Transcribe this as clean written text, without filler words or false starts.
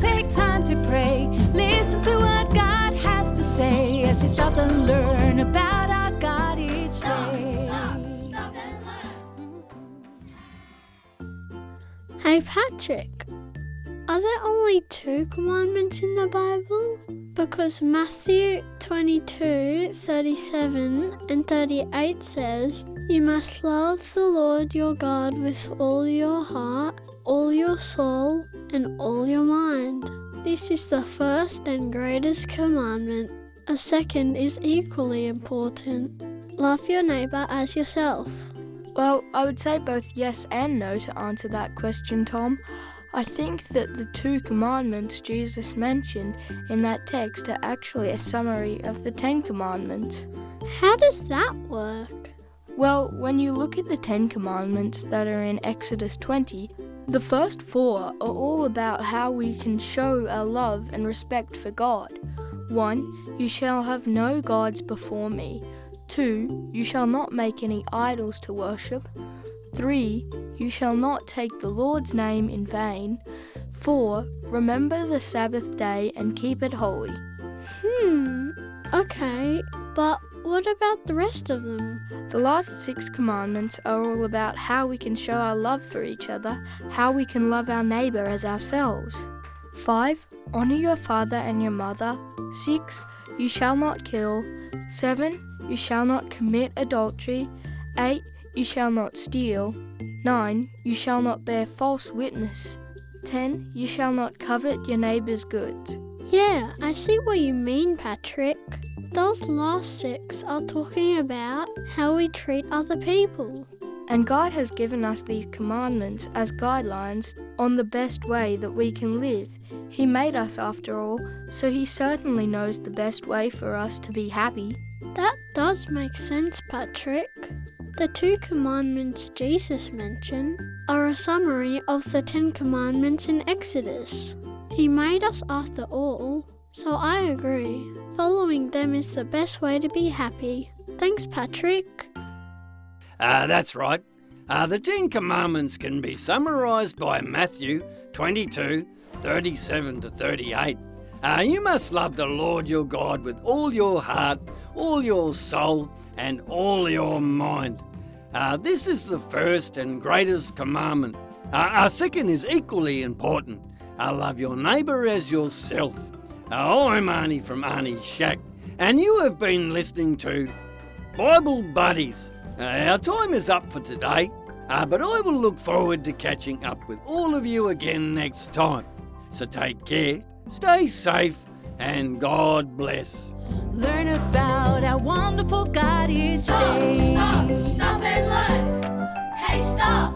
take time to pray. Listen to what God has to say as you stop and learn about our God each day. Stop and learn. Hey Patrick, are there only 2 commandments in the Bible? Because Matthew 22:37 and 38 says, "You must love the Lord your God with all your heart, all your soul, and all your mind." This is the first and greatest commandment. A second is equally important. Love your neighbour as yourself. Well, I would say both yes and no to answer that question, Tom. I think that the 2 commandments Jesus mentioned in that text are actually a summary of the 10 commandments. How does that work? Well, when you look at the 10 commandments that are in Exodus 20, the first 4 are all about how we can show our love and respect for God. 1. You shall have no gods before me. 2. You shall not make any idols to worship. 3. You shall not take the Lord's name in vain. 4. Remember the Sabbath day and keep it holy. Okay, but what about the rest of them? The last 6 commandments are all about how we can show our love for each other, how we can love our neighbour as ourselves. 5. Honour your father and your mother. 6. You shall not kill. 7. You shall not commit adultery. 8. You shall not steal. 9. You shall not bear false witness. 10. You shall not covet your neighbour's goods. Yeah, I see what you mean, Patrick. Those last 6 are talking about how we treat other people. And God has given us these commandments as guidelines on the best way that we can live. He made us after all, so He certainly knows the best way for us to be happy. That does make sense, Patrick. The 2 commandments Jesus mentioned are a summary of the 10 commandments in Exodus. He made us after all, so I agree. Following them is the best way to be happy. Thanks, Patrick. That's right. The 10 Commandments can be summarised by Matthew 22:37 to 38. You must love the Lord your God with all your heart, all your soul, and all your mind. This is the first and greatest commandment. Our second is equally important. Love your neighbour as yourself. I'm Arnie from Arnie's Shack, and you have been listening to Bible Buddies. Our time is up for today, but I will look forward to catching up with all of you again next time. So take care, stay safe, and God bless. Learn about our wonderful God each day. Stop and learn. Hey, stop.